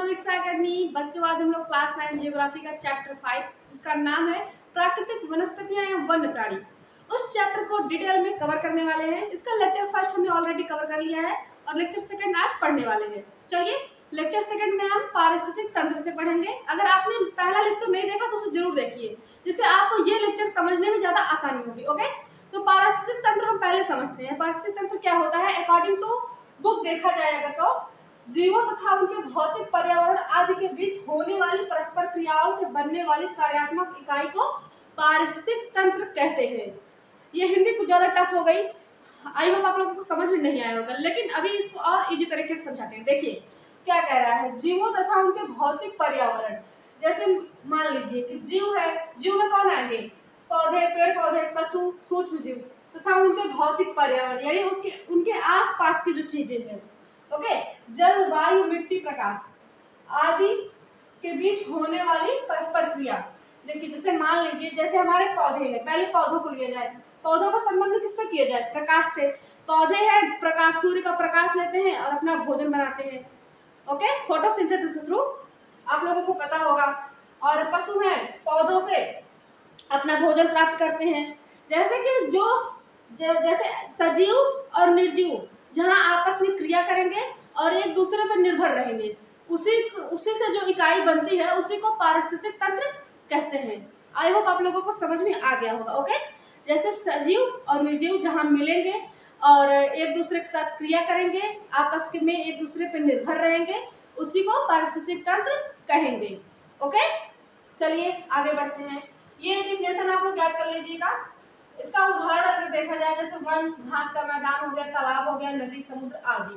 विक्सा academy. बच्चों, आज हम लोग क्लास 9 जियोग्राफी का चैप्टर 5 जिसका नाम है प्राकृतिक वनस्पतियां एवं वन्य प्राणी, उस चैप्टर को डिटेल में कवर करने वाले हैं। इसका लेक्चर फर्स्ट हमने ऑलरेडी कवर कर लिया है और लेक्चर सेकंड आज पढ़ने वाले हैं। चलिए, लेक्चर सेकंड में हम पारिस्थितिक तंत्र से पढ़ेंगे। अगर आपने पहला लेक्चर नहीं देखा तो उसे जरूर देखिए, जिससे आपको ये लेक्चर समझने में ज्यादा आसानी होगी। ओके, तो पारिस्थितिक तंत्र हम पहले समझते हैं। पारिस्थितिक तंत्र क्या होता है? अकॉर्डिंग टू बुक देखा जाएगा तो जीवों तथा उनके भौतिक पर्यावरण आदि के बीच होने वाली परस्पर क्रियाओं से बनने वाली कार्यात्मक इकाई को पारिस्थितिक तंत्र कहते हैं। ये हिंदी कुछ ज्यादा टफ हो गई, आई होप आप लोगों को समझ में नहीं आया होगा, लेकिन अभी इसको और इजी तरीके से समझाते हैं। देखिए क्या कह रहा है, जीवों तथा उनके भौतिक पर्यावरण। जैसे मान लीजिए कि जीव है, जीव में कौन आएंगे? पौधे, पेड़ पौधे, पशु, सूक्ष्म जीव तथा उनके भौतिक पर्यावरण यानी उसके उनके आसपास की जो चीजें हैं। ओके, जल, वायु, मिट्टी, प्रकाश आदि के बीच होने वाली परस्पर क्रिया। देखिए जैसे मान लीजिए जैसे हमारे पौधे हैं, पहले पौधों को लिया जाए। पौधों का संबंध किससे किया जाए? प्रकाश से। पौधे हैं, प्रकाश, सूर्य का प्रकाश लेते हैं और अपना भोजन बनाते हैं। ओके, फोटोसिंथेसिस के थ्रू, आप लोगों को पता होगा। और पशु हैं, पौधों से अपना भोजन प्राप्त करते हैं। जैसे कि जैसे सजीव और निर्जीव जहां आपस में क्रिया करेंगे और एक दूसरे पर निर्भर रहेंगे, उसी से जो इकाई बनती है उसी को पारिस्थितिक तंत्र कहते हैं। आई होप आप लोगों को समझ में आ गया होगा। ओके, जैसे सजीव और निर्जीव जहां मिलेंगे और एक दूसरे के साथ क्रिया करेंगे, आपस में एक दूसरे पर निर्भर रहेंगे, उसी को पारिस्थितिक तंत्र कहेंगे। ओके, चलिए आगे बढ़ते हैं। ये डिफिनेशन आप लोग याद कर लीजिएगा। इसका उदाहरण अगर देखा जाए, जैसे वन, घास का मैदान हो गया, तालाब हो गया, नदी, समुद्र आदि।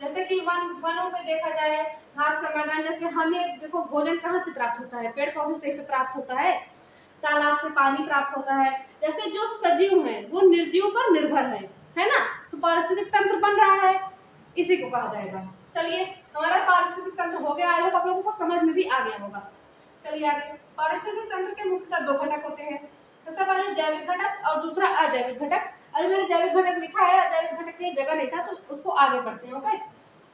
जैसे कि वनों पे देखा जाए, घास का मैदान, जैसे हमें देखो भोजन कहाँ से प्राप्त होता है? पेड़ पौधों से ही तो प्राप्त होता है। तालाब से पानी प्राप्त होता है। जैसे जो सजीव है वो निर्जीव पर निर्भर है ना? तो पारिस्थितिक तंत्र बन रहा है, इसी को कहा जाएगा। चलिए, हमारा पारिस्थितिक तंत्र हो गया। आई होप आप लोगों को समझ में भी आ गया होगा। चलिए आगे। पारिस्थितिक तंत्र के मुख्यतः दो घटक होते हैं। सबसे पहले जैविक घटक और दूसरा अजैविक घटक। अभी मैंने जैविक घटक लिखा है, अजैविक घटक की जगह नहीं था, तो उसको आगे पढ़ते हैं। ओके,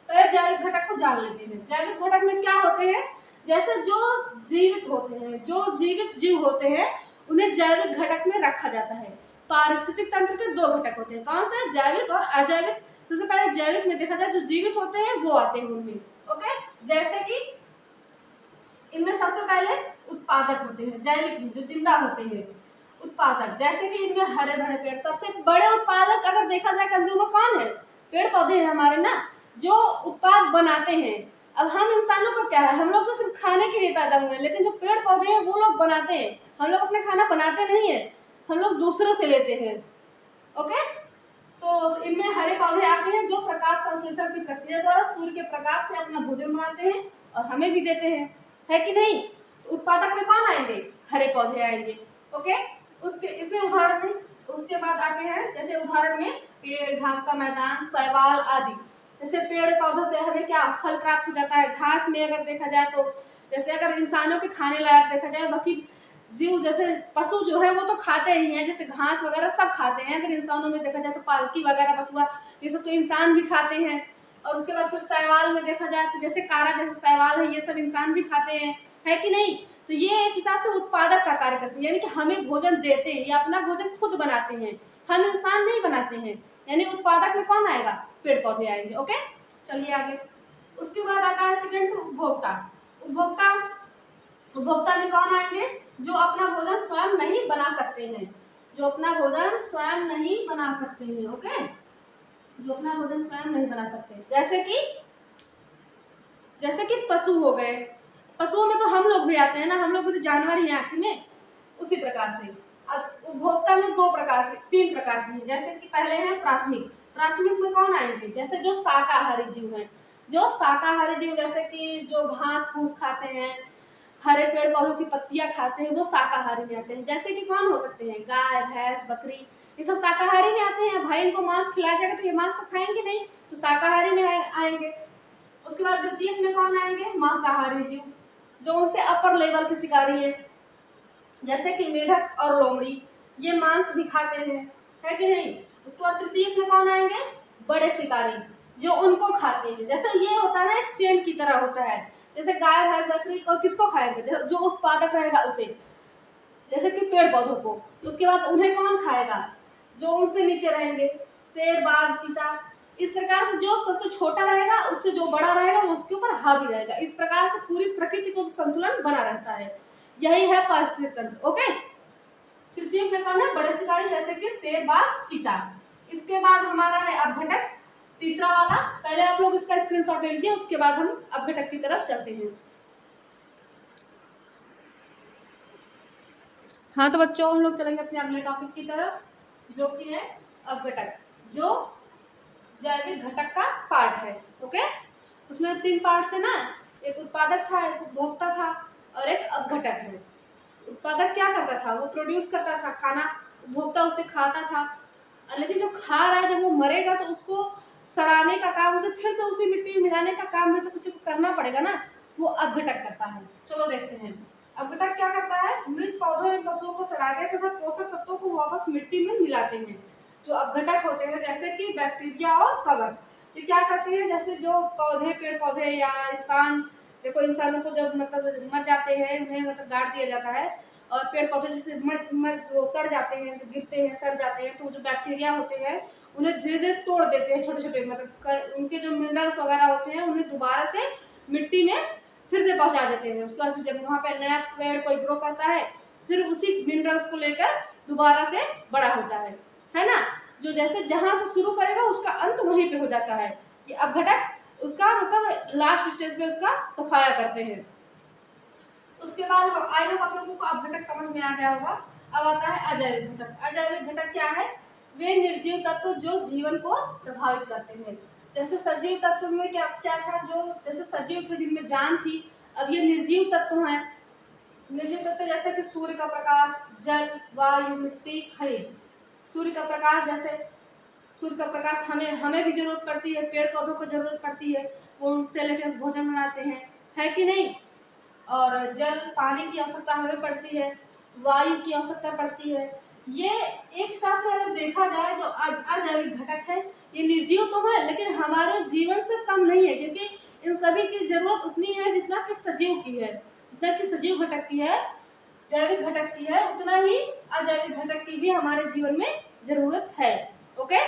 पहले जैविक घटक को जान लेते हैं। जैविक घटक में क्या होते हैं? जैसे जो जीवित होते हैं, जो जीवित जीव होते हैं, उन्हें जैविक घटक में रखा जाता है। पारिस्थितिक तंत्र के दो घटक होते हैं। कौन से? जैविक और अजैविक। सबसे पहले जैविक में देखा जाए जो जीवित होते हैं वो आते हैं उनमें। ओके, जैसे कि इनमें सबसे पहले उत्पादक होते हैं, जैविक में जो जिंदा होते हैं उत्पादक। जैसे कि इनमें हरे भरे पेड़। सबसे बड़े उत्पादक अगर देखा जाए कंज्यूमर कौन है? पेड़ पौधे हैं हमारे ना, जो उत्पाद बनाते हैं। अब हम इंसानों का क्या है, हम लोग तो सिर्फ खाने के लिए पैदा हुए हैं, लेकिन जो पेड़ पौधे हैं वो लोग बनाते हैं। हम लोग अपना खाना बनाते नहीं है, हम लोग दूसरों से लेते हैं। ओके, तो इनमें हरे पौधे आते हैं जो प्रकाश संश्लेषण की प्रक्रिया द्वारा सूर्य के प्रकाश से अपना भोजन बनाते हैं और हमें भी देते हैं, है कि नहीं? उत्पादक में कौन आएंगे? हरे पौधे आएंगे। ओके, उसके इसमें उदाहरण में उसके बाद आते हैं, जैसे उदाहरण में पेड़, घास का मैदान, शैवाल आदि। जैसे पेड़ पौधों से हमें क्या फल प्राप्त हो जाता है। घास में अगर देखा जाए तो जैसे अगर इंसानों के खाने लायक देखा जाए, बाकी जीव जैसे पशु जो है वो तो खाते ही हैं, जैसे घास वगैरह सब खाते हैं। अगर इंसानों में देखा जाए तो पालकी वगैरह, बथुआ, ये सब तो इंसान भी खाते हैं। और उसके बाद फिर शैवाल में देखा जाए तो जैसे कारा जैसे शैवाल है, ये सब इंसान भी खाते हैं, है कि नहीं? तो ये एक हिसाब से उत्पादक का कार्य करते हैं, यानी कि हमें भोजन देते हैं या अपना भोजन खुद बनाते हैं, हम इंसान नहीं बनाते हैं। यानी उत्पादक में कौन आएगा? पेड़ पौधे आएंगे। ओके, चलिए आगे। उसके बाद आता है सेकंड उपभोक्ता। उपभोक्ता उपभोक्ता में कौन आएंगे? जो अपना भोजन स्वयं नहीं बना सकते हैं, जो अपना भोजन स्वयं नहीं बना सकते हैं। ओके, जो अपना भोजन स्वयं नहीं बना सकते, जैसे कि पशु हो गए। पशुओं में तो हम लोग भी आते हैं ना, हम लोग भी तो जानवर ही हैं आखिर में। उसी प्रकार से अब उपभोक्ता में तीन प्रकार के हैं। जैसे कि पहले है प्राथमिक। प्राथमिक में कौन आएंगे? जैसे जो शाकाहारी जीव हैं, जो शाकाहारी जीव जैसे कि जो घास फूस खाते हैं, हरे पेड़ पौधों की पत्तियां खाते हैं, वो शाकाहारी में आते हैं। जैसे कि कौन हो सकते हैं? गाय, भैंस, बकरी, ये सब शाकाहारी में आते हैं। भाई इनको मांस खिलाया जाएगा तो ये मांस तो खाएंगे नहीं, तो शाकाहारी में आएंगे। उसके बाद द्वितीयक में कौन आएंगे? मांसाहारी जीव, जो उनसे अपर लेवल के शिकारी है, जैसे कि मेढक और लोमड़ी, ये मांस भी खाते हैं, है कि नहीं? उसके बाद तृतीयक में कौन आएंगे? बड़े शिकारी, जो उनको खाते हैं। जैसे ये होता है चेन की तरह होता है, जैसे गाय भैंस बकरी को किसको खाएंगे, जो उत्पादक रहेगा उसे, जैसे कि पेड़ पौधों को। उसके बाद उन्हें कौन खाएगा, जो उनसे नीचे रहेंगे, शेर बाघ चीता। इस प्रकार से जो सबसे छोटा रहेगा उससे जो बड़ा रहेगा वो उसके ऊपर हावी रहेगा। इस प्रकार से पूरी प्रकृति को संतुलन बना रहता है। यही है पारिस्थितिक तंत्र। ओके, तृतीय में कौन है, बड़े शिकारी जैसे कि शेर बाघ चीता। इसके बाद हमारा है अपघटक, तीसरा वाला। पहले आप लोग इसका स्क्रीनशॉट ले लीजिए, उसके बाद हम अपघटक की तरफ चलते हैं। हाँ तो बच्चों, हम लोग चलेंगे अपने अगले टॉपिक की तरफ, जो कि है अपघटक, जो जैविक घटक का पार्ट है। ओके, उसमें 3 पार्ट थे ना, एक उत्पादक था, एक उपभोक्ता था और एक अपघटक है। उत्पादक क्या करता था, वो प्रोड्यूस करता था खाना, उपभोक्ता उसे खाता था। लेकिन जो खा रहा है जब वो मरेगा तो उसको सड़ाने का काम, उसे फिर से उसी मिट्टी में मिलाने का काम भी तो किसी को करना पड़ेगा ना, वो अपघटक करता है। चलो देखते हैं अपघटक क्या करता है। मृत पौधों में पशुओं को सड़ाते तथा पोषक तत्वों को वापस मिट्टी में मिलाते हैं। जो अपघटक होते हैं जैसे कि बैक्टीरिया और कवक, ये क्या करते हैं, जैसे जो पौधे पेड़ पौधे या इंसान, देखो इंसानों को जब मतलब मर जाते हैं, उन्हें मतलब गाड़ दिया जाता है, और पेड़ पौधे जैसे वो सड़ जाते हैं, गिरते हैं सड़ जाते हैं, तो जो बैक्टीरिया होते हैं उन्हें धीरे धीरे तोड़ देते हैं, छोटे छोटे मतलब उनके जो मिनरल्स वगैरह होते हैं उन्हें दोबारा से मिट्टी में फिर से पहुंचा देते हैं। उसके बाद जब वहाँ पे नया पेड़ कोई ग्रो करता है, फिर उसी मिनरल्स को लेकर दोबारा से बड़ा होता है ना। जो जैसे जहां से शुरू करेगा उसका अंत वहीं पे हो जाता है। ये अपघटक उसका मतलब लास्ट स्टेज में उसका सफाया करते हैं। उसके बाद आई होप आप लोगों को अपघटक समझ में आ गया होगा। अब आता है अजैविक घटक। अजैविक घटक क्या है, वे निर्जीव तत्व जो जीवन को प्रभावित करते हैं। जैसे सजीव तत्व में क्या क्या था, जो जैसे सजीव थे जिनमें जान थी, अब ये निर्जीव तत्व हैं। निर्जीव तत्व जैसे कि सूर्य का प्रकाश, जल, वायु, मिट्टी, खनिज। सूर्य का प्रकाश, जैसे सूर्य का प्रकाश हमें हमें भी जरूरत पड़ती है, पेड़ पौधों को जरूरत पड़ती है, वो उनसे लेकर भोजन बनाते हैं, है कि नहीं। और जल पानी की आवश्यकता हमें पड़ती है, वायु की आवश्यकता पड़ती है। ये एक हिसाब से अगर देखा जाए जो अजैविक घटक है, ये निर्जीव तो है लेकिन हमारे जीवन से कम नहीं है, क्योंकि इन सभी की जरूरत उतनी है जितना कि सजीव की है, जितना कि सजीव घटक की है, जैविक घटक की है, उतना ही अजैविक घटक की भी हमारे जीवन में जरूरत है। ओके,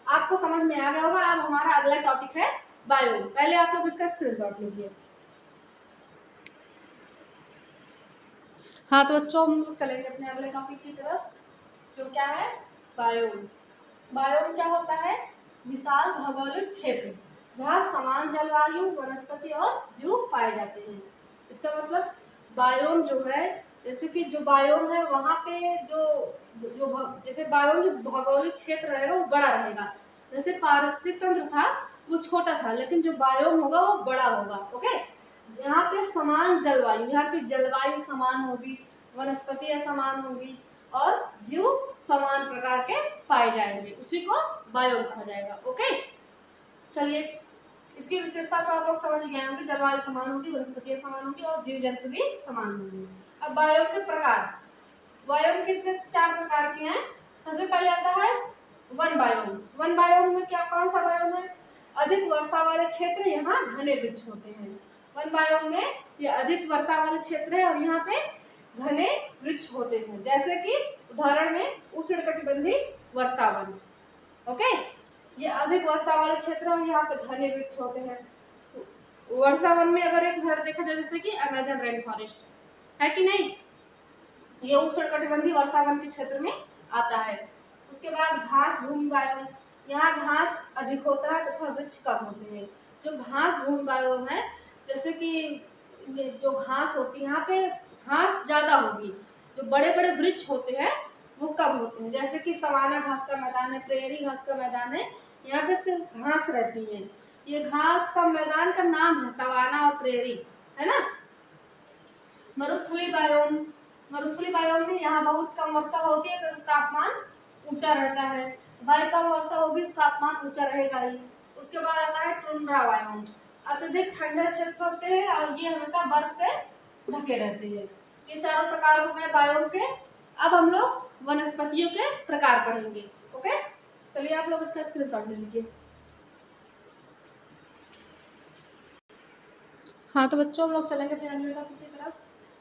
आपको समझ में आ गया होगा। अब हमारा अगला टॉपिक है बायोम। पहले आप लोग इसका स्क्रीनशॉट लीजिए। हाँ तो बच्चों, हम लोग चलेंगे अपने अगले टॉपिक की तरफ, जो क्या है बायोम। बायोम क्या होता है, विशाल भौगोलिक क्षेत्र जहाँ समान जलवायु, वनस्पति और जीव पाए जाते हैं। इसका मतलब बायोम जो है, जैसे कि जो बायोम है वहाँ पे जो जो जैसे बायोम जो भौगोलिक क्षेत्र रहेगा वो बड़ा रहेगा। जैसे पारिस्थितिक तंत्र था वो छोटा था, लेकिन जो बायोम होगा वो बड़ा होगा। ओके, यहाँ पे समान जलवायु, यहाँ की जलवायु समान होगी, वनस्पतियां समान होगी और जीव समान प्रकार के पाए जाएंगे, उसी को बायोम कहा जाएगा। ओके, चलिए इसकी विशेषता तो आप लोग समझ गए होंगे, जलवायु समान होगी, वनस्पतियां समान होगी और जीव जंतु भी समान होंगे। अब बायोम के प्रकार, बायोम कितने 4 प्रकार के हैं। सबसे पहले आता है वन बायोम। वन बायोम में क्या कौन सा बायोम है, अधिक वर्षा वाले क्षेत्र, यहाँ घने वृक्ष होते हैं। वन बायोम में ये अधिक वर्षा वाले क्षेत्र है और यहाँ पे घने वृक्ष होते हैं, जैसे कि उदाहरण में उष्णकटिबंधीय वर्षा वन। ओके, ये अधिक वर्षा वाले क्षेत्र और यहाँ पे घने वृक्ष होते हैं। वर्षा वन में अगर एक उदाहरण देखा जाए जैसे कि अमेजन रेन फॉरेस्ट, है कि नहीं, ये उष्णकटिबंधीय वर्षा वन के क्षेत्र में आता है। उसके बाद घास भूमि बायोम, यहाँ घास अधिक होता है तथा वृक्ष कम होते हैं। जो घास भूमि बायोम है, जैसे कि जो घास होती है यहाँ पे घास ज्यादा होगी, जो बड़े बड़े वृक्ष होते हैं वो कम होते हैं। जैसे कि सवाना घास का मैदान है, प्रेयरी घास का मैदान है, यहाँ पे सिर्फ घास रहती है। ये घास का मैदान का नाम है सवाना और प्रेयरी, है ना। मरुस्थलीय बायोम, मरुस्थलीय बायोम में यहाँ बहुत कम वर्षा होती है तो तापमान ऊंचा रहता है। भाई कम वर्षा होगी तो तापमान ऊंचा रहेगा ही। उसके बाद आता है टुंड्रा बायोम, अत्यधिक ठंडे क्षेत्र होते हैं और ये हमेशा बर्फ से ढके रहते हैं। ये चारों प्रकार हो गए बायोम के। अब हम लोग वनस्पतियों के प्रकार पढ़ेंगे। ओके, चलिए आप लोग इसका स्क्रीनशॉट ले लीजिए। हाँ तो बच्चों हम लोग चलेंगे अपने अगले टॉपिक की तरफ,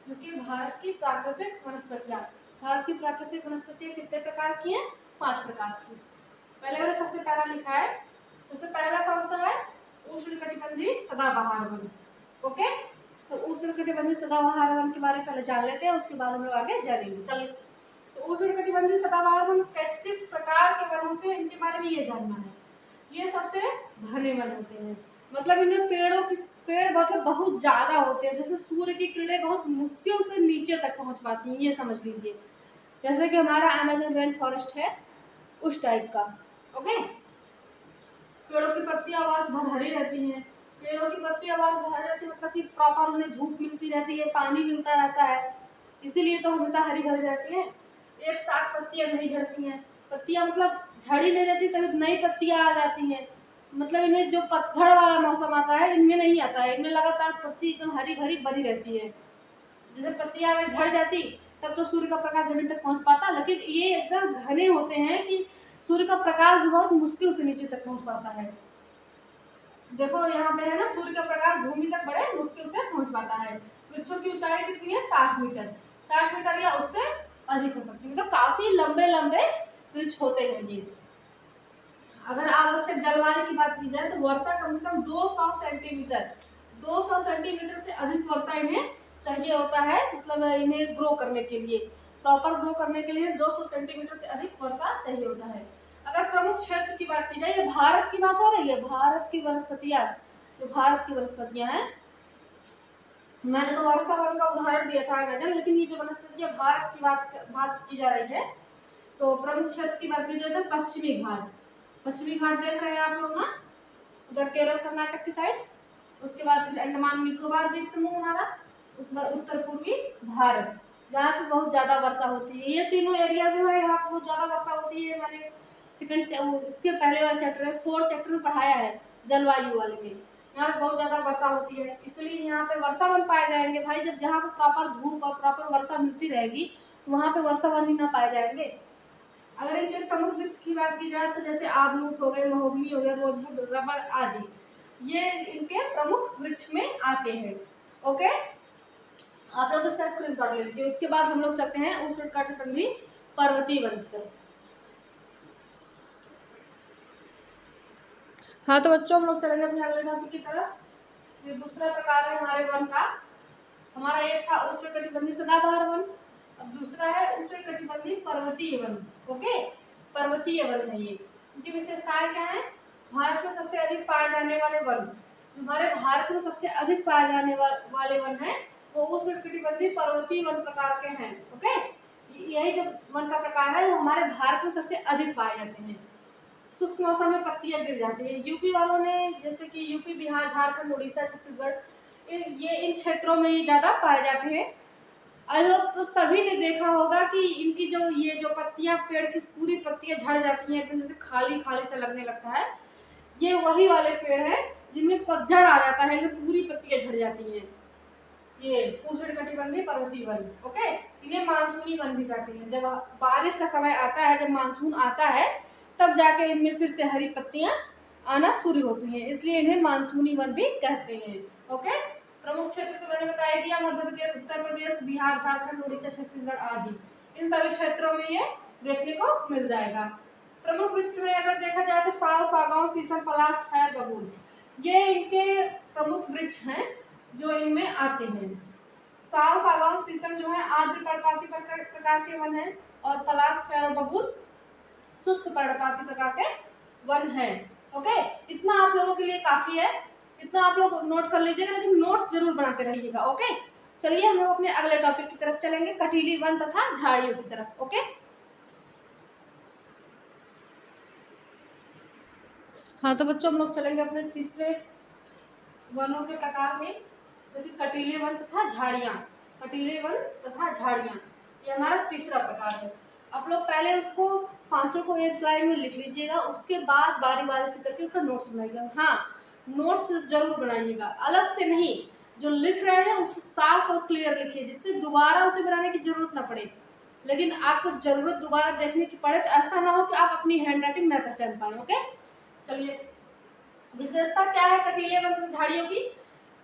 जो कि भारत की प्राकृतिक वनस्पतियाँ। भारत की प्राकृतिक वनस्पतियाँ कितने प्रकार की हैं? 5 प्रकार की। पहले मैंने सबसे पहला लिखा है, सबसे पहला कौन सा है? उष्णकटिबंधीय सदाबहार वन। ओके, तो उष्णकटिबंधीय सदाबहार वन के बारे में पहले जान लेते हैं, उसके बाद हम लोग आगे जानेंगे। चलिए, तो उष्णकटिबंधीय सदाबहार वन किस प्रकार के वन होते हैं, इनके बारे में ये जानना है। ये सबसे घने वन होते हैं, मतलब इनमें पेड़ मतलब बहुत ज्यादा होते हैं, जैसे सूर्य की किरणें बहुत मुश्किल से नीचे तक पहुंच पाती हैं, ये समझ लीजिए। जैसे कि हमारा अमेज़न रेन फॉरेस्ट है, उस टाइप का। ओके, पेड़ों की पत्तियां आवाज भर हरी रहती हैं। पेड़ों की पत्तियां आवाज भर रहती है, मतलब कि प्रॉपर उन्हें धूप मिलती रहती है, पानी मिलता रहता है, इसीलिए तो हमेशा हरी भरी रहती है। एक साथ पत्तियां नहीं झड़ती हैं, पत्तियां मतलब झड़ी नहीं रहती, तभी नई पत्तियां आ जाती हैं। मतलब इनमें जो पतझड़ वाला मौसम आता है, इनमें नहीं आता है। इनमें लगातार पत्ती एकदम हरी भरी बनी रहती है। जैसे पत्तियां अगर झड़ जाती तब तो सूर्य का प्रकाश जमीन तक पहुंच पाता, लेकिन ये एकदम घने होते हैं कि सूर्य का प्रकाश बहुत मुश्किल से नीचे तक पहुंच पाता है। देखो यहाँ पे है ना, सूर्य का प्रकाश भूमि तक बड़े मुश्किल से पहुंच पाता है। वृक्षों की ऊंचाई कितनी है? 60 मीटर। 60 मीटर या उससे अधिक हो सकती है, मतलब काफी लंबे लंबे वृक्ष होते हैं ये। अगर आवश्यक जलवायु की बात की जाए तो वर्षा कम से कम 200 सेंटीमीटर, 200 सेंटीमीटर से अधिक वर्षा इन्हें चाहिए होता है, मतलब इन्हें ग्रो करने के लिए, प्रॉपर ग्रो करने के लिए 200 सेंटीमीटर से अधिक वर्षा चाहिए होता है। अगर प्रमुख क्षेत्र की बात की जाए, ये भारत की बात हो रही है, भारत की वनस्पतियां, जो भारत की वनस्पतियां हैं, मैंने तो वर्षा वन का उदाहरण दिया था अमेजन, लेकिन ये जो वनस्पतियां भारत की बात की जा रही है, तो प्रमुख क्षेत्र की बात की जाए तो पश्चिमी घाट। पश्चिमी घाट देख रहे हैं आप लोग ना, उधर केरल कर्नाटक की साइड, उसके बाद फिर अंडमान निकोबार द्वीप समूह हमारा, उसके बाद उत्तर पूर्वी भारत, जहाँ पे बहुत ज्यादा वर्षा होती है। ये तीनों एरिया जो है, यहाँ पे बहुत ज्यादा वर्षा होती है। मैंने इसके पहले वाले चैप्टर में 4 चैप्टर में पढ़ाया है, जलवायु वाले में। यहाँ पे बहुत ज्यादा वर्षा होती है, इसलिए यहाँ पे वर्षा वन पाए जाएंगे भाई। जब जहाँ पे प्रॉपर धूप और प्रॉपर वर्षा मिलती रहेगी, तो वहाँ पे वर्षा वन ही ना पाए जाएंगे। अगर इनके प्रमुख वृक्ष की बात की जाए तो जैसे आमलूस हो गए, महोगनी हो गया, रोजवुड, रबड़ आदि, ये इनके प्रमुख वृक्ष में आते हैं। ओके, आप लोग इसका स्क्रीनशॉट ले लीजिए। उसके बाद हम लोग चलते हैं उष्णकटिबंधीय पर्वतीय वन की तरफ। हाँ तो बच्चों, हम लोग चलेंगे अपने अगले टॉपिक की तरफ। ये दूसरा प्रकार है हमारे वन का। हमारा एक था उष्णकटिबंधीय सदाबहार वन, अब दूसरा है उष्णकटिबंधीय पर्वतीय वन। ओके, पर्वतीय वन है ये। इनकी विशेषताएं क्या है? भारत में सबसे अधिक पाए जाने वाले वन, हमारे भारत में सबसे अधिक पाए जाने वाले वन है वो उष्णकटिबंधीय पर्वतीय वन प्रकार के हैं। ओके, यही जो वन का प्रकार है वो हमारे भारत में सबसे अधिक पाए जाते हैं। शुष्क मौसम में पत्तियां गिर जाती है। यूपी वालों ने, जैसे कि यूपी, बिहार, झारखंड, उड़ीसा, छत्तीसगढ़, ये इन क्षेत्रों में ये ज्यादा पाए जाते हैं। और तो सभी ने देखा होगा कि इनकी जो ये जो पत्तियां, पेड़ की पूरी पत्तियां झड़ जाती हैं, एकदम जैसे खाली खाली सा लगने लगता है। ये वही वाले पेड़ हैं जिनमें पतझड़ आ जाता है, जो पूरी पत्तियां झड़ जाती हैं। ये उष्णकटिबंधीय पर्वतीय वन। ओके, इन्हें मानसूनी वन भी कहते हैं। जब बारिश का समय आता है, जब मानसून आता है, तब जाके इनमें फिर से हरी पत्तियां आना शुरू होती हैं, इसलिए इन्हें मानसूनी वन भी कहते हैं। ओके, प्रमुख क्षेत्र तो मैंने बताया दिया, मध्य प्रदेश, उत्तर प्रदेश, बिहार, झारखंड, उड़ीसा, छत्तीसगढ़ आदि, इन सभी क्षेत्रों में ये देखने को मिल जाएगा। प्रमुख वृक्ष में अगर देखा जाए तो साल, सागौन, शीशम, पलाश, खैर, बबूल, ये इनके प्रमुख वृक्ष हैं जो इनमें आते हैं। साल, सागौन, शीशम जो है आर्द्र पर्णपाती प्रकार के वन है, और पलाश, खैर, बबूल शुष्क पर्णपाती प्रकार के वन है। ओके, इतना आप लोगों के लिए काफी है, इतना आप लोग नोट कर लीजिएगा, लेकिन नोट्स जरूर बनाते रहिएगा। ओके, चलिए हम लोग अपने अगले टॉपिक की तरफ चलेंगे, कटीली वन तथा झाड़ियों की तरफ। ओके, हाँ तो बच्चों, हम लोग चलेंगे अपने तीसरे वनों के प्रकार में, जो कि कटीले वन तथा झाड़ियाँ। कटीले वन तथा झाड़ियाँ, ये हमारा तीसरा प्रकार है। आप लोग पहले उसको पांचों को एक लाइन में लिख लीजिएगा, उसके बाद बारी बारी से करके उसका नोट्स बनाइएगा। हाँ, नोट्स जरूर बनाइएगा, अलग से नहीं। जो लिख रहे हैं उसे साफ और क्लियर लिखिए, जिससे दोबारा उसे बनाने की जरूरत ना पड़े। लेकिन आपको जरूरत दोबारा देखने की पड़े तो ऐसा ना हो कि आप अपनी हैंड राइटिंग न पहचान पाए। ओके, चलिए, विशेषता क्या है कटीले वन तथा झाड़ियों की?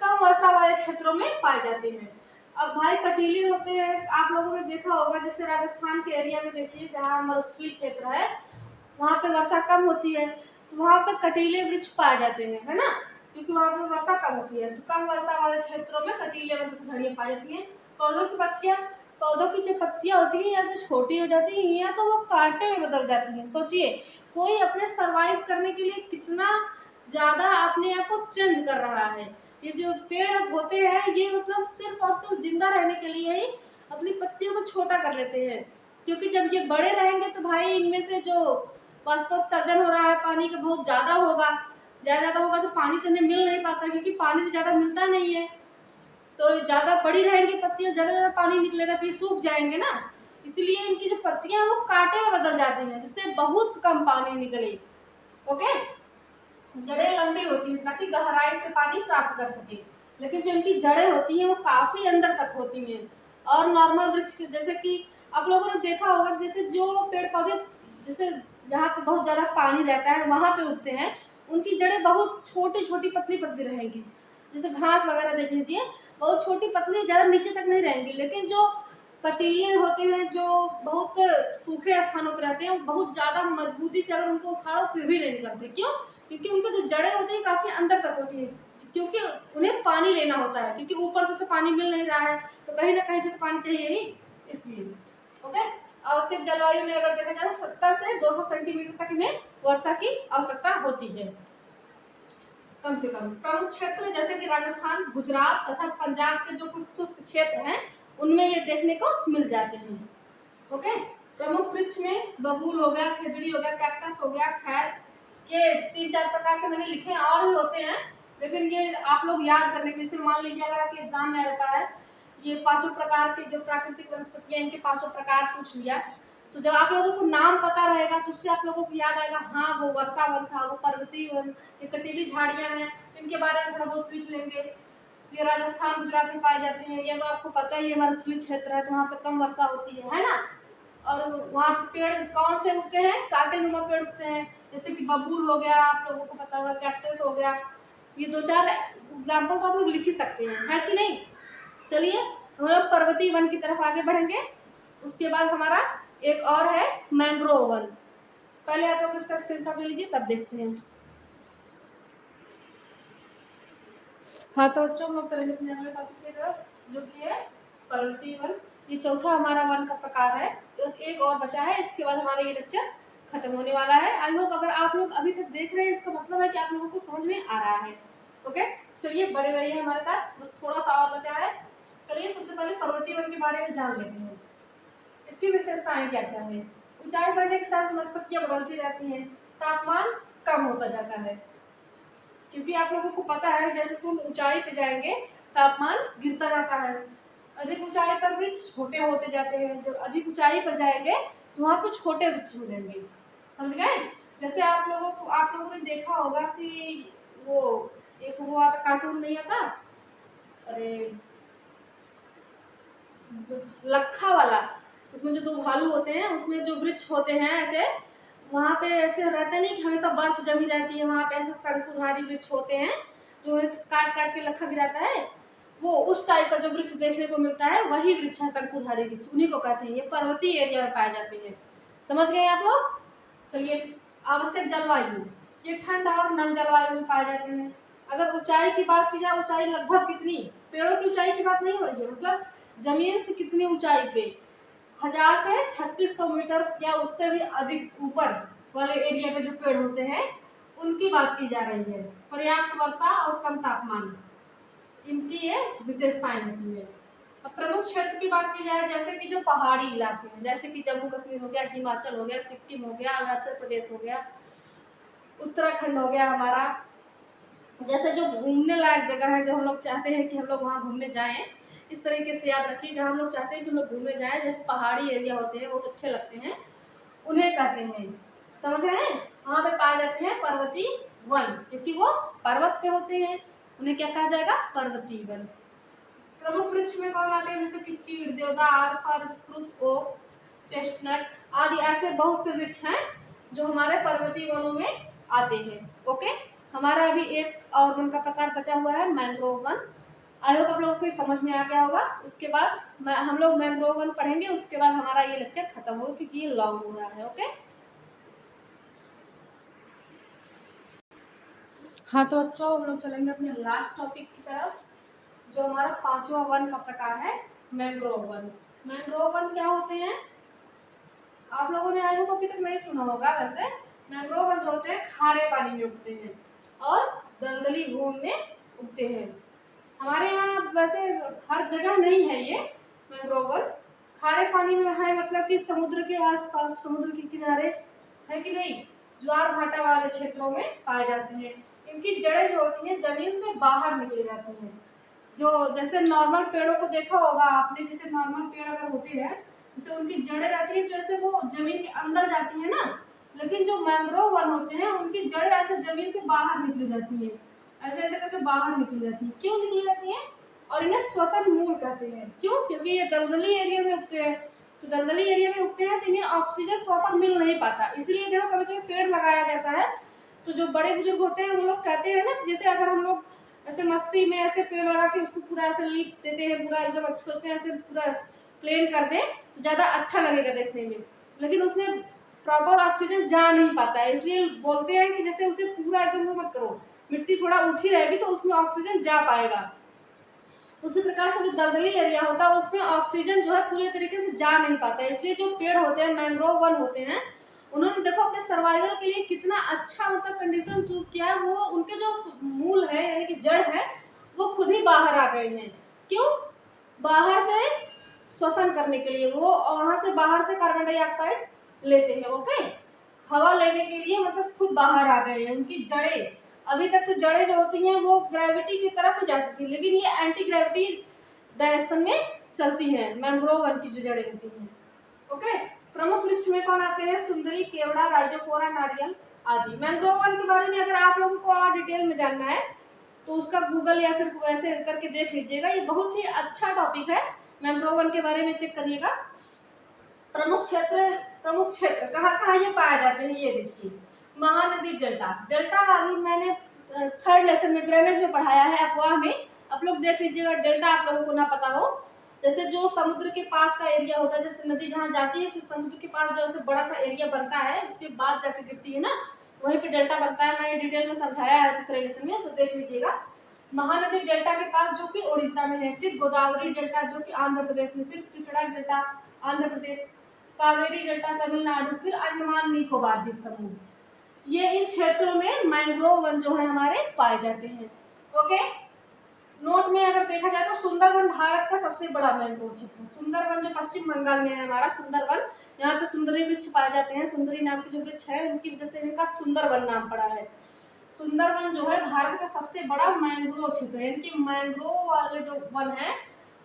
कम वर्षा वाले क्षेत्रों में पाए जाते हैं। अब भाई कटीले होते हैं, आप लोगों ने देखा होगा, जैसे राजस्थान के एरिया में देखिए जहाँ मरुस्थलीय क्षेत्र है वहाँ पे वर्षा कम होती है, तो वहाँ पे कटीले वृक्ष पाए जाते हैं, है ना, क्योंकि वहाँ पे वर्षा कम होती है। तो कम वर्षा वाले क्षेत्रों में कटीले वन तथा झाड़ियाँ पाई जाती हैं। पौधों की जो पत्तियां होती हैं या तो छोटी हो जाती हैं या तो वो कांटे में बदल जाती हैं। सोचिए कोई अपने सरवाइव करने के लिए कितना ज्यादा अपने आप को चेंज कर रहा है। ये जो पेड़ होते हैं ये मतलब सिर्फ और सिर्फ जिंदा रहने के लिए ही अपनी पत्तियों को छोटा कर लेते हैं, क्योंकि जब ये बड़े रहेंगे तो भाई इनमें से जो वाष्पोत्सर्जन हो रहा है पानी का बहुत ज्यादा होगा, तो पानी तो इन्हें मिल नहीं पाता, क्योंकि पानी तो ज्यादा मिलता नहीं है। तो ज्यादा बड़ी रहेंगी पत्तियां, ज्यादा पानी निकलेगा तो ये सूख जाएंगे ना, इसलिए इनकी जो पत्तियां वो कांटे में बदल जाती हैं जिससे बहुत कम पानी निकले। ओके, जड़ें लंबी होती हैं ताकि गहराई से पानी प्राप्त कर सके, लेकिन जो इनकी जड़ें होती हैं वो काफी अंदर तक होती हैं। और नॉर्मल वृक्ष जैसे कि आप लोगों ने देखा होगा, जैसे जो पेड़ पौधे जैसे जहाँ पे बहुत ज्यादा पानी रहता है वहां पे उगते हैं, उनकी जड़ें बहुत छोटी छोटी पतली पतली रहेंगी। जैसे घास वगैरह देख लीजिए, बहुत छोटी पतली, ज्यादा नीचे तक नहीं रहेंगी। लेकिन जो कटीले होते हैं जो बहुत सूखे स्थानों पर रहते हैं, वो बहुत ज्यादा मजबूती से अगर उनको उखाड़ो फिर भी नहीं निकलते। क्यों? क्योंकि उनकी जो जड़ें होती है काफी अंदर तक होती है, क्योंकि उन्हें पानी लेना होता है, क्योंकि ऊपर से तो पानी मिल नहीं रहा है, तो कहीं ना कहीं से तो पानी चाहिए ही, इसलिए। ओके, आवश्यक जलवायु में अगर देखा जाए 70 से 200 सेंटीमीटर तक इन्हें वर्षा की आवश्यकता होती है कम से कम। प्रमुख क्षेत्र जैसे कि राजस्थान, गुजरात तथा पंजाब के जो कुछ शुष्क क्षेत्र हैं उनमें ये देखने को मिल जाते हैं। ओके, प्रमुख वृक्ष में बबूल हो गया, खेजड़ी हो गया, कैक्टस हो गया, खैर ये 3-4 प्रकार के मैंने लिखे हैं, और भी होते हैं, लेकिन ये आप लोग याद करने के लिए, मान लीजिए अगर आपके एग्जाम में रहता है ये 5 प्रकार के जो प्राकृतिक वनस्पतियां, इनके 5 प्रकार पूछ लिया, तो जब आप लोगों को नाम पता रहेगा तो उससे आप लोगों को याद आएगा, हाँ वो वर्षा वन था, वो पर्वतीय वन, ये कटीली झाड़ियां हैं, इनके बारे में थोड़ा बहुत पूछ लेंगे। ये राजस्थान गुजरात में पाई जाती है, ये तो आपको पता ही है, मरुस्थलीय क्षेत्र है तो वहाँ पे कम वर्षा होती है ना। और वहाँ पे पेड़ कौन से उगते हैं? कांटे नुमा पेड़ उगते हैं, जैसे कि बबूल हो गया, आप लोगों को पता होगा, कैक्टस हो गया। ये 2-4 एग्जाम्पल तो आप लोग लिख ही सकते हैं, है कि नहीं। चलिए हम लोग पर्वतीय वन की तरफ आगे बढ़ेंगे। उसके बाद हमारा एक और है मैंग्रोव वन। पहले आप लोग इसका स्क्रीनशॉट ले लीजिए तब देखते हैं। हाँ तो बच्चों हम लोग जो कि है पर्वतीय वन, ये चौथा हमारा वन का प्रकार है। तो एक और बचा है, इसके बाद हमारा ये लेक्चर खत्म होने वाला है। आई होप अगर आप लोग अभी तक देख रहे हैं इसका मतलब है कि आप लोगों को समझ में आ रहा है। ओके, चलिए बड़े रहिए हमारे साथ, बस थोड़ा सा और बचा है। चलिए सबसे पहले पर्वतीय वन के बारे में जान लेते हैं। इसकी विशेषताएं क्या क्या है? ऊंचाई बढ़ने के साथ वनस्पतियां बदलती रहती हैं, तापमान कम होता जाता है, क्योंकि आप लोगों को पता है जैसे हम ऊंचाई पे जाएंगे तापमान गिरता जाता है। अधिक ऊंचाई पर वृक्ष छोटे होते जाते हैं, जब अधिक ऊंचाई पर जाएंगे तो वहाँ पे छोटे वृक्ष मिलेंगे, समझ गए। जैसे आप लोगों ने देखा होगा कि वो एक वो आता कार्टून नहीं आता, अरे लखा वाला, उसमें जो 2 भालू होते हैं, उसमें जो वृक्ष होते हैं ऐसे, वहाँ पे ऐसे रहता नहीं कि हमेशा बर्फ जमी रहती है, वहाँ पे ऐसे शंकुधारी वृक्ष होते हैं जो काट काट के लखा गिराता है, वो उस टाइप का जो वृक्ष देखने को मिलता है वही वृक्ष है शंकुधारी वृक्ष, उन्हीं को कहते हैं। ये पर्वतीय एरिया में पाए जाते हैं, समझ गए आप लोग। चलिए आवश्यक जलवायु, ये ठंड और नम जलवायु में पाए जाते हैं। अगर ऊंचाई की बात की जाए, ऊंचाई लगभग कितनी, पेड़ों की ऊंचाई की बात नहीं हो रही है, मतलब जमीन से कितनी ऊंचाई पे, 1000 से 3600 मीटर या उससे भी अधिक ऊपर वाले एरिया पे जो पेड़ होते हैं उनकी बात की जा रही है। पर्याप्त वर्षा और कम तापमान, इनकी ये विशेषताएं होती है। अब प्रमुख क्षेत्र की बात की जाए, जैसे कि जो पहाड़ी इलाके हैं, जैसे कि जम्मू कश्मीर हो गया, हिमाचल हो गया, सिक्किम हो गया, अरुणाचल प्रदेश हो गया, उत्तराखंड हो गया हमारा, जैसे जो घूमने लायक जगह है, जो हम लोग चाहते हैं कि हम लोग वहाँ घूमने जाएं, इस तरीके से याद रखिए, जहाँ हम लोग चाहते हैं कि हम लोग घूमने जाएं, जैसे पहाड़ी एरिया होते हैं बहुत अच्छे लगते हैं, उन्हें कहते हैं, समझ रहे हैं। वहाँ पे पाए जाते हैं पर्वतीय वन, क्योंकि वो पर्वत पे होते हैं, उन्हें क्या कहा जाएगा? पर्वतीय वन। प्रमुख वृक्ष में कौन आते हैं? जैसे कि चीड़, देवदार, फर, स्प्रूस, ओक, चेस्टनट आदि ऐसे बहुत से वृक्ष हैं जो हमारे पर्वतीय वनों में आते हैं। ओके, हमारा अभी एक और वन का प्रकार बचा हुआ है मैंग्रोव वन। आई होप आप लोगों को समझ में आ गया होगा। उसके बाद हम लोग मैंग्रोव वन पढ़ेंगे, उसके बाद हमारा ये लेक्चर खत्म होगा क्योंकि ये लॉन्ग हो रहा है। ओके, हाँ तो बच्चों हम लोग चलेंगे अपने लास्ट टॉपिक की तरफ, जो हमारा 5वां वन का प्रकार है मैंग्रोव वन। मैंग्रोव वन क्या होते हैं आप लोगों ने आई होप अभी तक नहीं सुना होगा। वैसे मैंग्रोव वन जो होते हैं खारे पानी में उगते हैं और दलदली भूमि में उगते हैं। हमारे यहाँ वैसे हर जगह नहीं है ये मैंग्रोव वन, खारे पानी में है, मतलब कि समुद्र के आसपास, समुद्र के किनारे है कि नहीं, ज्वार भाटा वाले क्षेत्रों में पाए जाते हैं। इनकी जड़ें जो होती हैं जमीन से बाहर निकली जाती हैं। जो जैसे नॉर्मल पेड़ों को देखा होगा आपने, जैसे नॉर्मल पेड़ अगर होते हैं जैसे उनकी जड़ें रहती है जैसे वो जमीन के अंदर जाती है ना, लेकिन जो मैंग्रोव वन होते हैं उनकी जड़ें ऐसे जमीन से बाहर निकली जाती है, ऐसे ऐसे करके बाहर निकली जाती है। क्यों निकली जाती है? और इन्हें श्वसन मूल कहते हैं। क्यों? क्योंकि ये दलदली एरिया में उगते हैं, तो दलदली एरिया में उगते हैं तो इन्हें ऑक्सीजन प्रॉपर मिल नहीं पाता, इसलिए देखो कभी कभी पेड़ लगाया जाता है तो जो बड़े बुजुर्ग होते हैं वो लोग कहते हैं ना, जैसे अगर हम लोग ऐसे मस्ती में ऐसे पेड़ लगा के उसको पूरा ऐसे लीप देते हैं, पूरा एकदम अच्छे सोचते हैं ऐसे पूरा प्लेन कर दे तो ज्यादा अच्छा लगेगा देखने में, लेकिन उसमें प्रॉपर ऑक्सीजन जा नहीं पाता है, इसलिए बोलते हैं कि जैसे उसे पूरा एकदम वो मत करो, मिट्टी थोड़ा उठी रहेगी तो उसमें ऑक्सीजन जा पाएगा। उसी प्रकार से जो दलदली एरिया होता है उसमें ऑक्सीजन जो है पूरे तरीके से जा नहीं पाता है, इसलिए जो पेड़ होते हैं मैंग्रोव वन होते हैं उन्होंने देखो अपने सर्वाइवल के लिए कितना अच्छा मतलब कंडीशन चूज किया है। वो उनके जो मूल है यानी कि जड़ है वो खुद ही बाहर आ गए हैं। क्यों? बाहर से श्वसन करने के लिए, वो वहां से बाहर से कार्बन डाइऑक्साइड लेते हैं। ओके, हवा लेने के लिए मतलब खुद बाहर आ गए हैं। उनकी जड़ें, अभी तक तो जड़ें जो होती हैं वो ग्रेविटी की तरफ ही जाती थी, लेकिन ये एंटी ग्रेविटी डायरेक्शन में चलती हैं मैंग्रोव वन की जो जड़ें होती हैं। ओके, प्रमुख वृक्ष में कौन आते हैं? सुंदरी, केवड़ा, राइजोफोरा, नारियल आदि। मैंग्रोव वन के बारे में अगर आप लोगों को और डिटेल में जानना है तो उसका गूगल या फिर ऐसे करके देख लीजिएगा, ये बहुत ही अच्छा टॉपिक है। मैंग्रोव वन के बारे में चेक करिएगा। प्रमुख क्षेत्र कहाँ कहाँ ये पाए जाते हैं, ये देखिए। महानदी डेल्टा, डेल्टा अभी मैंने थर्ड लेसन में ड्रेनेज में पढ़ाया है अफवाह में, आप लोग देख लीजिएगा। डेल्टा आप लोगों को ना पता हो, जैसे जो समुद्र के पास का एरिया होता है, जैसे नदी जहाँ जाती है फिर समुद्र के पास जो है बड़ा सा एरिया बनता है, उसके बाद जाके गिरती है ना, वहीं पे डेल्टा बनता है। मैंने डिटेल में समझाया है तीसरे लेसन में, तो देख लीजिएगा। महानदी डेल्टा के पास जो कि उड़ीसा में है, फिर गोदावरी डेल्टा जो कि आंध्र प्रदेश में, फिर पिछड़ा डेल्टा आंध्र प्रदेश, कावेरी डेल्टा तमिलनाडु, फिर अंडमान निकोबार द्वीप समूह, ये इन क्षेत्रों में मैंग्रोव वन जो है हमारे पाए जाते हैं। ओके, नोट में अगर देखा जाए तो सुंदरवन भारत का सबसे बड़ा मैंग्रोव क्षेत्र है। सुंदरवन जो पश्चिम बंगाल में है हमारा सुंदरवन, यहाँ पे सुंदरी वृक्ष पाए जाते हैं। सुंदरी नाम की जो वृक्ष है उनकी वजह से इनका सुंदरवन नाम पड़ा है। सुंदरवन जो है भारत का सबसे बड़ा मैंग्रोव क्षेत्र है, इनके मैंग्रोव वाले जो वन है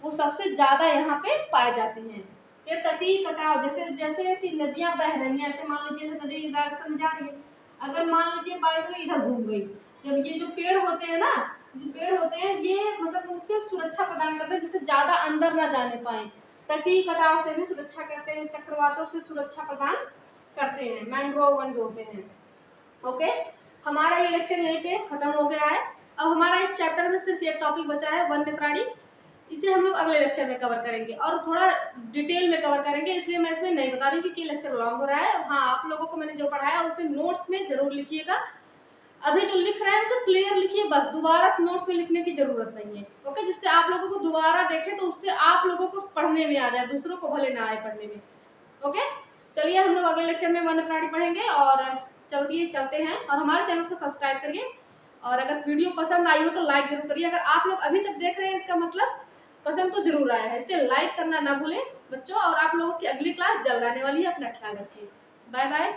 वो सबसे ज्यादा यहाँ पे पाए जाते हैं। ये तटीय कटाव, जैसे जैसे कि नदियां बह रही हैं, ऐसे मान लीजिए नदी राजस्थान में जा रही है, अगर मान लीजिए बाइक में इधर घूम गई, जब ये जो पेड़ होते हैं ना, जो पेड़ होते हैं ये मतलब उनसे सुरक्षा प्रदान करते हैं, जिससे ज्यादा अंदर ना जाने पाए। तटीय कटाव से भी सुरक्षा करते हैं, चक्रवातों से सुरक्षा प्रदान करते हैं मैंग्रोव वन जो होते हैं। ओके, हमारा ये लेक्चर यहीं पे खत्म हो गया है। अब हमारा इस चैप्टर में सिर्फ एक टॉपिक बचा है, वन्य प्राणी। इसे हम लोग अगले लेक्चर में कवर करेंगे और थोड़ा डिटेल में कवर करेंगे, इसलिए मैं इसमें नहीं बता रही क्योंकि लेक्चर लॉन्ग हो रहा है। हाँ, आप लोगों को मैंने जो पढ़ाया उसे नोट्स में जरूर लिखिएगा। अभी जो लिख रहे हैं उसे क्लियर लिखिए, बस दोबारा नोट्स में लिखने की जरूरत नहीं है। ओके, जिससे आप लोगों को दोबारा देखे तो उससे आप लोगों को पढ़ने में आ जाए, दूसरों को भले ना आए पढ़ने में। ओके, चलिए हम लोग अगले लेक्चर में वन्य प्राणी पढ़ेंगे और चलते हैं। और हमारे चैनल को सब्सक्राइब करिए, और अगर वीडियो पसंद आई हो तो लाइक जरूर करिए। अगर आप लोग अभी तक देख रहे हैं इसका मतलब पसंद तो जरूर आया है, इसलिए लाइक करना ना भूलें बच्चों। और आप लोगों की अगली क्लास जल्द आने वाली है, अपना ख्याल रखें। Bye bye.